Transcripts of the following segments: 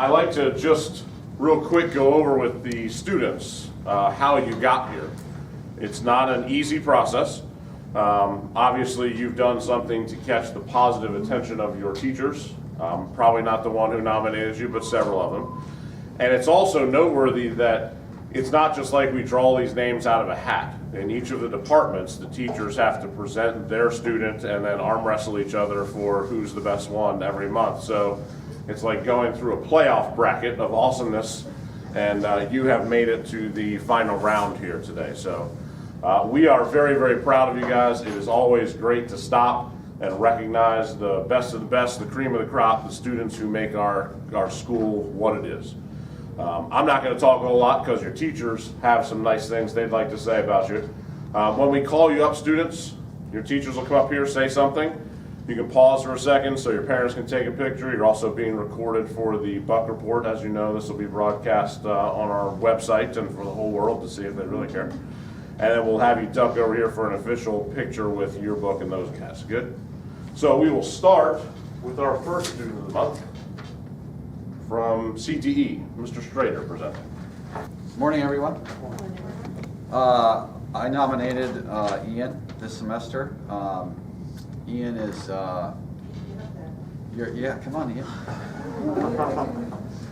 I'd like to just real quick go over with the students how you got here. It's not an easy process. Obviously, you've done something to catch the positive attention of your teachers. Probably not the one who nominated you, but several of them. And it's also noteworthy that it's not just like we draw these names out of a hat. In each of the departments, the teachers have to present their student and then arm wrestle each other for who's the best one every month. So it's like going through a playoff bracket of awesomeness, and you have made it to the final round here today. So we are very, very proud of you guys. It is always great to stop and recognize the best of the best, the cream of the crop, the students who make our school what it is. I'm not going to talk a whole lot because your teachers have some nice things they'd like to say about you. When we call you up, students, your teachers will come up here, say something. You can pause for a second so your parents can take a picture. You're also being recorded for the Buck Report. As you know, this will be broadcast on our website and for the whole world to see if they really care. And then we'll have you duck over here for an official picture with your book and those guys. Good? So we will start with our first student of the month from CTE, Mr. Strader presenting. Morning, everyone. I nominated Ian this semester. Ian is, yeah, come on, Ian.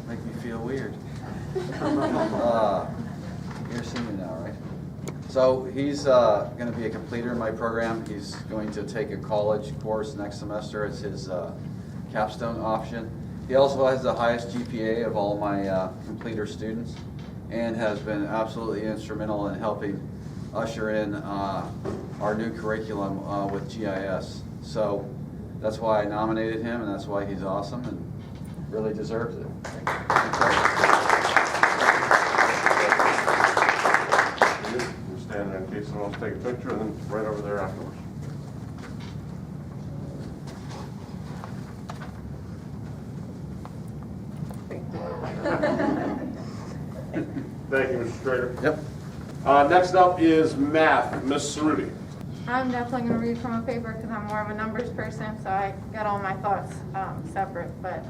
Make me feel weird. You're a senior now, right? So he's going to be a completer in my program. He's going to take a college course next semester as his capstone option. He also has the highest GPA of all my completer students and has been absolutely instrumental in helping usher in our new curriculum with GIS. So that's why I nominated him, and that's why he's awesome and really deserves it. We'll stand there in case someone wants to take a picture, and then right over there afterwards. Thank you, Mr. Strader. Yep. Next up is math, Miss Cerutti. I'm definitely going to read from a paper because I'm more of a numbers person, so I got all my thoughts separate. But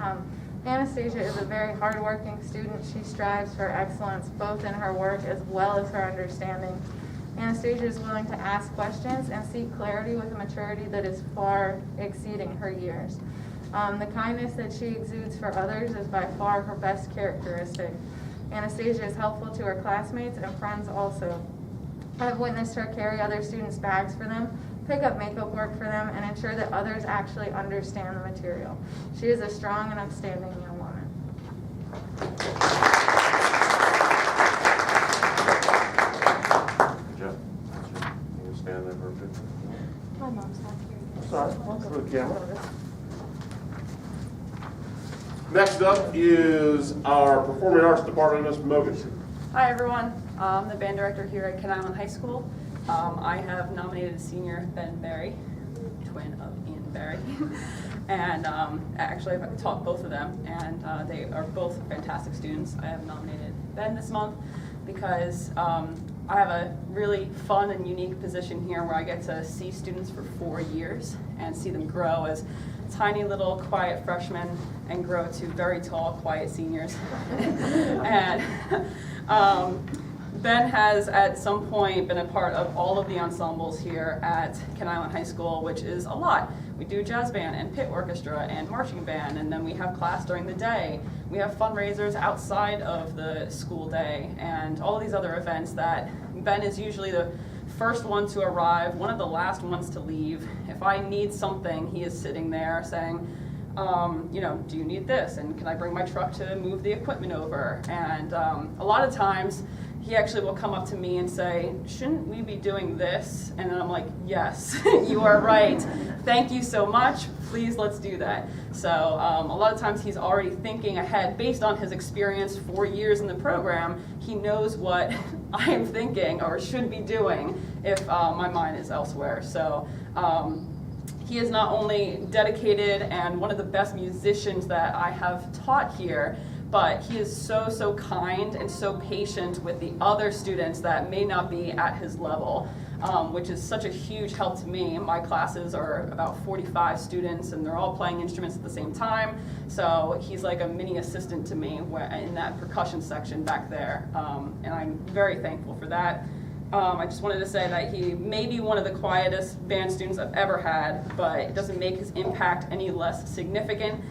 Anastasia is a very hardworking student. She strives for excellence both in her work as well as her understanding. Anastasia is willing to ask questions and seek clarity with a maturity that is far exceeding her years. The kindness that she exudes for others is by far her best characteristic. Anastasia is helpful to her classmates and friends also. I've witnessed her carry other students' bags for them, pick up makeup work for them, and ensure that others actually understand the material. She is a strong and upstanding young woman. Jeff, you can stand there for a bit. My mom's not here. Sorry, look at the camera. Next up is our Performing Arts Department, Ms. Mogensen. Hi everyone, I'm the band director here at Kent Island High School. I have nominated senior Ben Berry, twin of Ian Berry, and actually I've taught both of them, and they are both fantastic students. I have nominated Ben this month because I have a really fun and unique position here where I get to see students for 4 years and see them grow as tiny little quiet freshmen and grow to very tall, quiet seniors. And Ben has at some point been a part of all of the ensembles here at Kent Island High School, which is a lot. We do jazz band and pit orchestra and marching band, and then we have class during the day. We have fundraisers outside of the school day and all of these other events that Ben is usually the first one to arrive, one of the last ones to leave. If I need something, he is sitting there saying, you know, do you need this? And can I bring my truck to move the equipment over? And a lot of times, he actually will come up to me and say, shouldn't we be doing this? And then I'm like, yes, you are right. Thank you so much. Please, let's do that. So a lot of times he's already thinking ahead based on his experience, 4 years in the program. He knows what I am thinking or should be doing if my mind is elsewhere. So he is not only dedicated and one of the best musicians that I have taught here, but he is so kind and so patient with the other students that may not be at his level. which is such a huge help to me. My classes are about 45 students, and they're all playing instruments at the same time. So he's like a mini assistant to me in that percussion section back there, and I'm very thankful for that. I just wanted to say that he may be one of the quietest band students I've ever had, but it doesn't make his impact any less significant.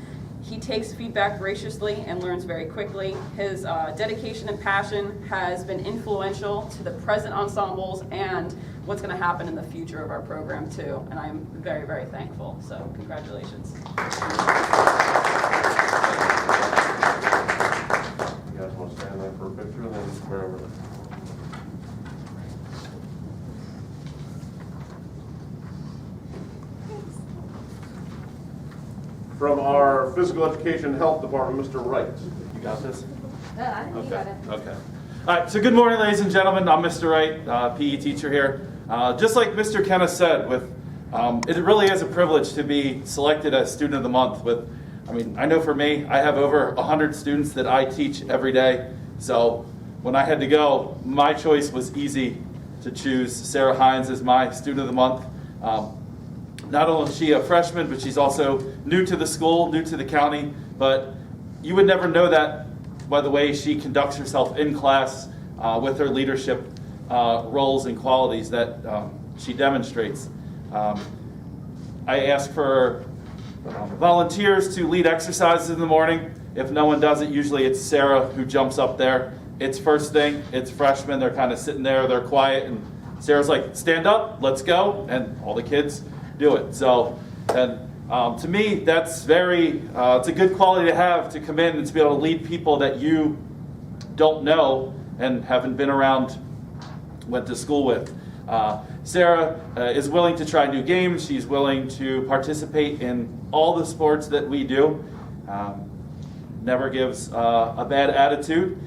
He takes feedback graciously and learns very quickly. His dedication and passion has been influential to the present ensembles and what's going to happen in the future of our program too. And I'm very, very thankful. So congratulations. You guys want to stand there for a picture and then square over there? From our Physical Education and Health Department, Mr. Wright. You got this? I think you got it. Okay. All right, so good morning, ladies and gentlemen. I'm Mr. Wright, PE teacher here. Just like Mr. Kenna said, it really is a privilege to be selected as Student of the Month. I know for me, I have over 100 students that I teach every day. So when I had to go, my choice was easy to choose Sarah Hinds as my Student of the Month. Not only is she a freshman, but she's also new to the school, new to the county. But you would never know that by the way she conducts herself in class with her leadership roles and qualities that she demonstrates. I ask for volunteers to lead exercises in the morning. If no one does it, usually it's Sarah who jumps up there. It's first thing, it's freshmen, they're kind of sitting there, they're quiet, and Sarah's like, stand up, let's go, and all the kids do it. So, and to me, that's it's a good quality to have, to come in and to be able to lead people that you don't know and haven't been around, went to school with. Sarah is willing to try new games. She's willing to participate in all the sports that we do. Never gives a bad attitude.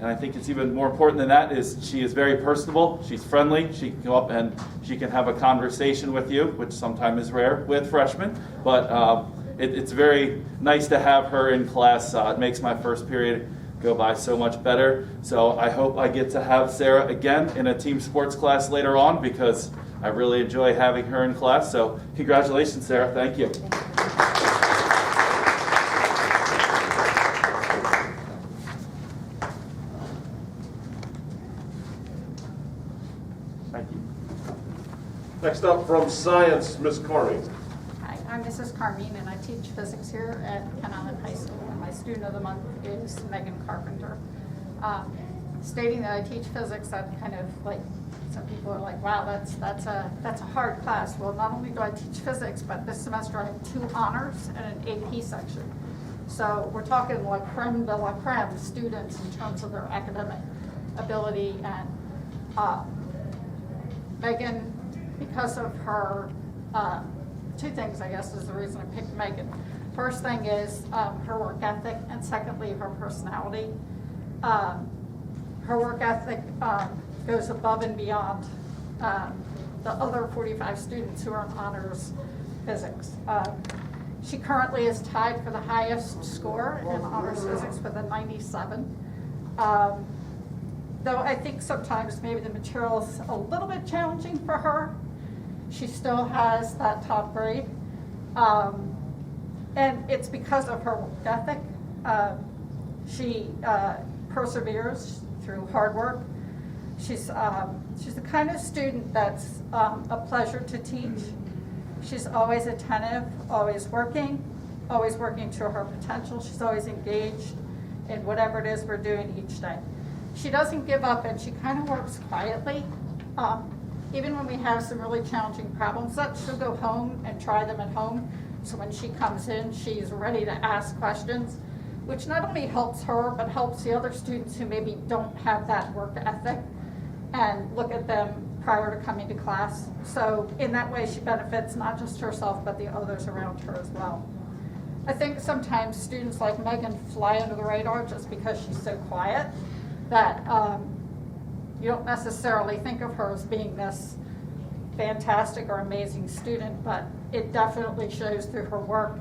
And I think it's even more important than that is she is very personable. She's friendly. She can go up and she can have a conversation with you, which sometimes is rare with freshmen. But it's very nice to have her in class. It makes my first period go by so much better. So I hope I get to have Sarah again in a team sports class later on, because I really enjoy having her in class. So congratulations, Sarah. Thank you. Thank you. Next up from Science, Ms. Carmean. Hi, I'm Mrs. Carmean, and I teach physics here at Carmean High School. And my student of the month is Megan Carpenter. Stating that I teach physics, that kind of like, some people are like, wow, that's a hard class. Well, not only do I teach physics, but this semester I have 2 honors and an AP section. So we're talking like creme de la creme students in terms of their academic ability. And Megan, because of her, 2 things, I guess, is the reason I picked Megan. First thing is her work ethic, and secondly, her personality. Her work ethic goes above and beyond the other 45 students who are in honors physics. She currently is tied for the highest score in honors physics with a 97. Though I think sometimes maybe the material's a little bit challenging for her, she still has that top grade. And it's because of her work ethic. She perseveres through hard work. She's the kind of student that's a pleasure to teach. She's always attentive, always working to her potential. She's always engaged in whatever it is we're doing each day. She doesn't give up, and she kind of works quietly. Even when we have some really challenging problems, she'll go home and try them at home. So when she comes in, she's ready to ask questions, which not only helps her, but helps the other students who maybe don't have that work ethic and look at them prior to coming to class. So in that way, she benefits not just herself, but the others around her as well. I think sometimes students like Megan fly under the radar just because she's so quiet, that you don't necessarily think of her as being this fantastic or amazing student, but it definitely shows through her work,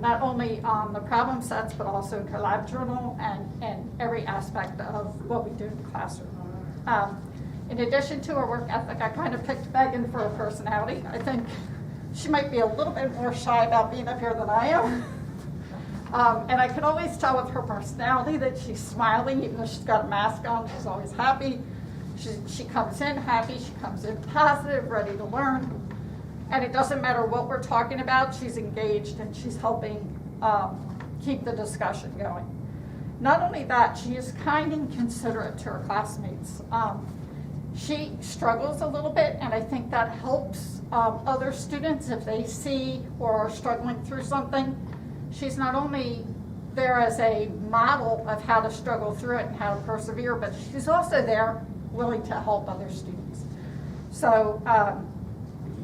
not only on the problem sets, but also in her lab journal and every aspect of what we do in the classroom. In addition to her work ethic, I kind of picked Megan for her personality. I think she might be a little bit more shy about being up here than I am. And I can always tell with her personality that she's smiling, even though she's got a mask on, she's always happy. She comes in happy, she comes in positive, ready to learn. And it doesn't matter what we're talking about, she's engaged and she's helping keep the discussion going. Not only that, she is kind and considerate to her classmates. She struggles a little bit, and I think that helps other students if they see or are struggling through something. She's not only there as a model of how to struggle through it and how to persevere, but she's also there willing to help other students. So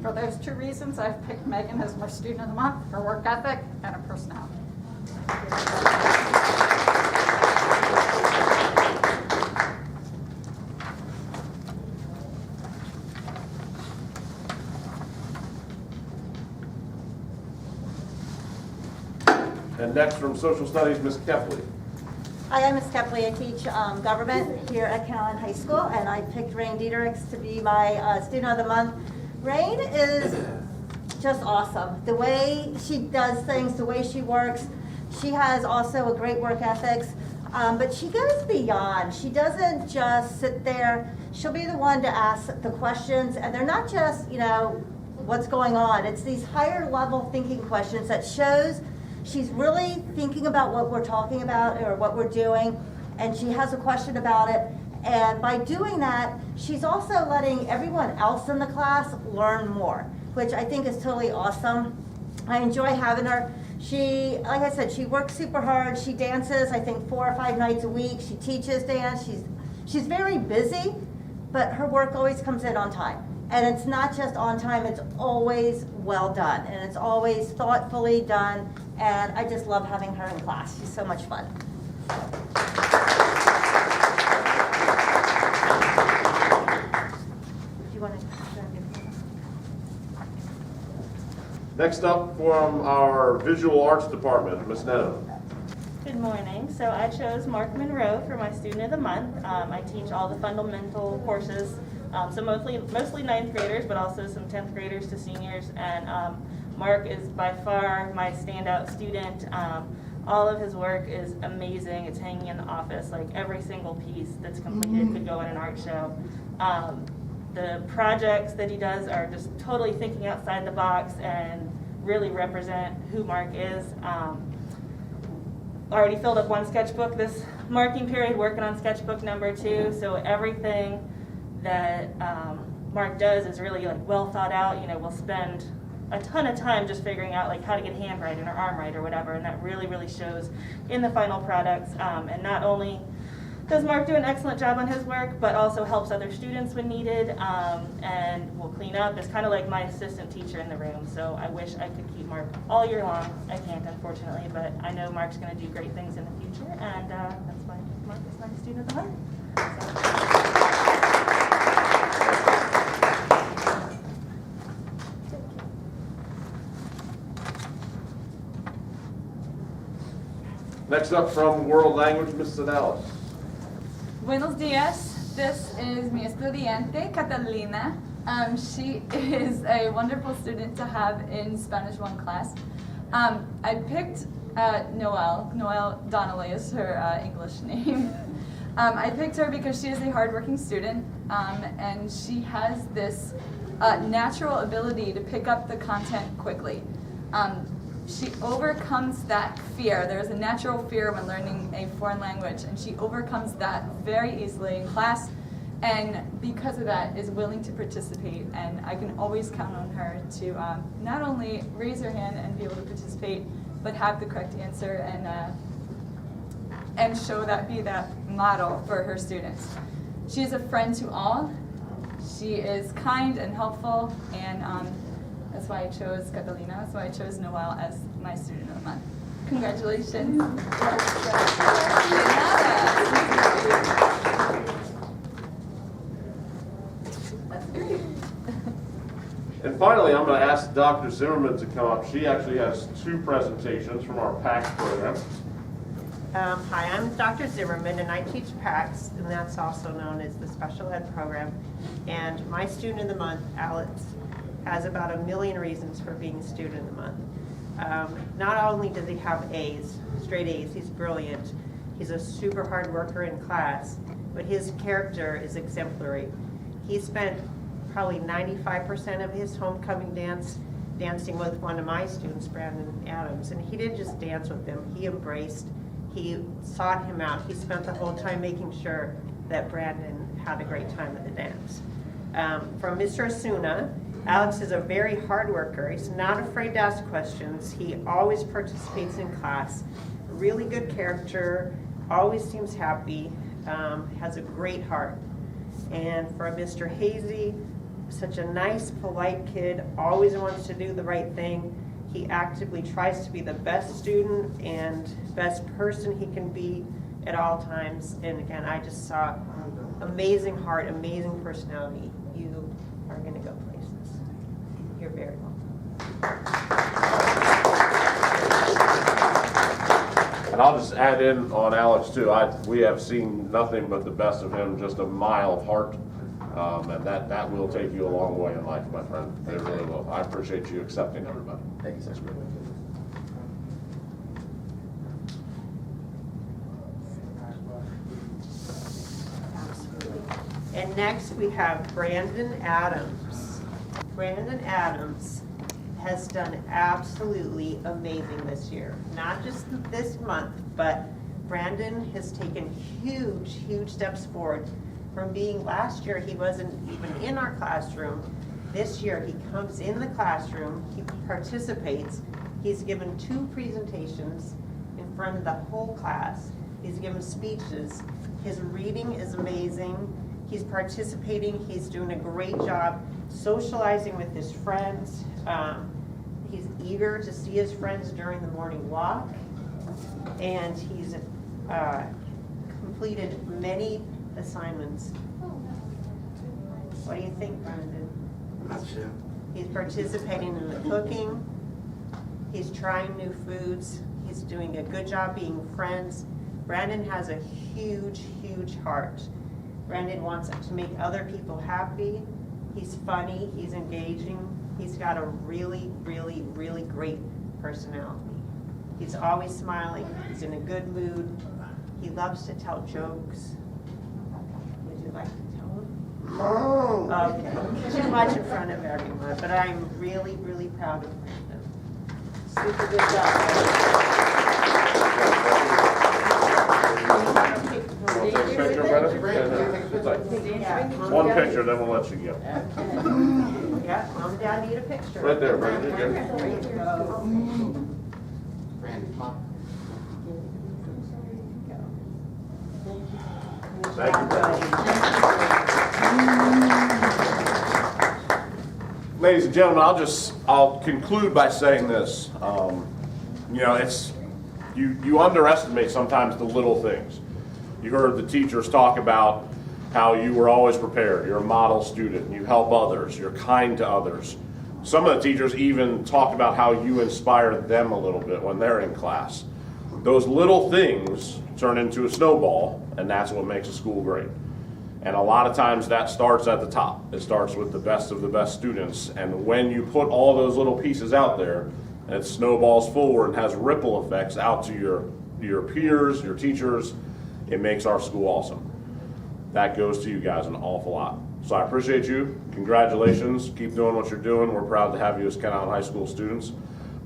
for those two reasons, I've picked Megan as my student of the month, her work ethic and her personality. And next from Social Studies, Ms. Kepley. Hi, I'm Ms. Kepley. I teach government here at Carmean High School, and I picked Diederichs to be my student of the month. Rain is just awesome. The way she does things, the way she works. She has also a great work ethics, but she goes beyond. She doesn't just sit there. She'll be the one to ask the questions, and they're not just, you know, what's going on. It's these higher level thinking questions that shows she's really thinking about what we're talking about or what we're doing, and she has a question about it. And by doing that, she's also letting everyone else in the class learn more, which I think is totally awesome. I enjoy having her. She, like I said, she works super hard. She dances, I think, 4 or 5 nights a week. She teaches dance. She's very busy, but her work always comes in on time. And it's not just on time, it's always well done. And it's always thoughtfully done. And I just love having her in class. She's so much fun. Do you want to Next up from our Visual Arts Department, Ms. Nenno. Good morning. So I chose Mark Monroe for my Student of the Month. I teach all the fundamental courses, so mostly 9th graders, but also some 10th graders to seniors. And Mark is by far my standout student. All of his work is amazing. It's hanging in the office. Like every single piece that's completed could go in an art show. The projects that he does are just totally thinking outside the box and really represent who Mark is. Already filled up 1 sketchbook this marking period, working on sketchbook number 2. So everything that Mark does is really like well thought out. You know, we'll spend a ton of time just figuring out like how to get hand right or arm right or whatever, and that really shows in the final products. And not only does Mark do an excellent job on his work, but also helps other students when needed, and will clean up. It's kind of like my assistant teacher in the room, so I wish I could keep Mark all year long. I can't, unfortunately, but I know Mark's going to do great things in the future, and that's why Mark is my student of the month. Next up from World Language, Ms. Zedalis. Buenos dias. This is mi estudiante, Catalina. She is a wonderful student to have in Spanish 1 class. I picked Noelle. Noelle Donnelly is her English name. I picked her because she is a hardworking student, and she has this natural ability to pick up the content quickly. She overcomes that fear. There's a natural fear when learning a foreign language, and she overcomes that very easily in class, and because of that is willing to participate, and I can always count on her to not only raise her hand and be able to participate, but have the correct answer and show that, be that model for her students. She is a friend to all. She is kind and helpful, and that's why I chose Catalina. That's why I chose Noelle as my student of the month. Congratulations. That's great. And finally, I'm going to ask Dr. Zimmerman to come up. She actually has 2 presentations from our PACS program. Hi, I'm Dr. Zimmerman, and I teach PACS, and that's also known as the Special Ed program. And my Student of the Month, Alex, has about 1 million reasons for being Student of the Month. Not only does he have A's, straight A's, he's brilliant, he's a super hard worker in class, but his character is exemplary. He spent probably 95% of his homecoming dancing with one of my students, Brandon Adams, and he didn't just dance with him, he embraced, he sought him out. He spent the whole time making sure that Brandon had a great time at the dance. From Mr. Asuna, Alex is a very hard worker. He's not afraid to ask questions. He always participates in class. Really good character, always seems happy, has a great heart. And for Mr. Hazy, such a nice, polite kid, always wants to do the right thing. He actively tries to be the best student and best person he can be at all times. And again, I just saw amazing heart, amazing personality. You are going to go places. You're very welcome. And I'll just add in on Alex too. We have seen nothing but the best of him, just a mile of heart. And that will take you a long way in life, my friend. It really will. I appreciate you accepting everybody. Thank you, sir. And next we have Brandon Adams. Brandon Adams has done absolutely amazing this year. Not just this month, but Brandon has taken huge, huge steps forward. From being last year, he wasn't even in our classroom. This year, he comes in the classroom, he participates. He's given 2 presentations in front of the whole class. He's given speeches. His reading is amazing. He's participating. He's doing a great job socializing with his friends. He's eager to see his friends during the morning walk. And he's completed many assignments. What do you think, Brandon? He's participating in the cooking. He's trying new foods. He's doing a good job being friends. Brandon has a huge, huge heart. Brandon wants to make other people happy. He's funny. He's engaging. He's got a really, really, really great personality. He's always smiling. He's in a good mood. He loves to tell jokes. Would you like to tell them? No. Okay. Too much in front of everyone, but I'm really, really proud of Brandon. Super good job. Want to take a picture, Brandon? Yeah. One picture, then we'll let you go. Yeah, Mom and Dad need a picture. Right there, Brandon. There you go. Brandon, come on. Thank you, Brandon. Ladies and gentlemen, I'll conclude by saying this. You know, you underestimate sometimes the little things. You heard the teachers talk about how you were always prepared. You're a model student. You help others. You're kind to others. Some of the teachers even talked about how you inspire them a little bit when they're in class. Those little things turn into a snowball, and that's what makes a school great. And a lot of times that starts at the top. It starts with the best of the best students. And when you put all those little pieces out there, and it snowballs forward and has ripple effects out to your peers, your teachers, it makes our school awesome. That goes to you guys an awful lot. So I appreciate you. Congratulations. Keep doing what you're doing. We're proud to have you as Kent Island High School students.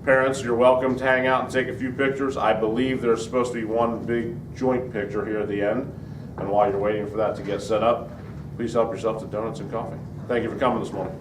Parents, you're welcome to hang out and take a few pictures. I believe there's supposed to be one big joint picture here at the end. And while you're waiting for that to get set up, please help yourself to donuts and coffee. Thank you for coming this morning.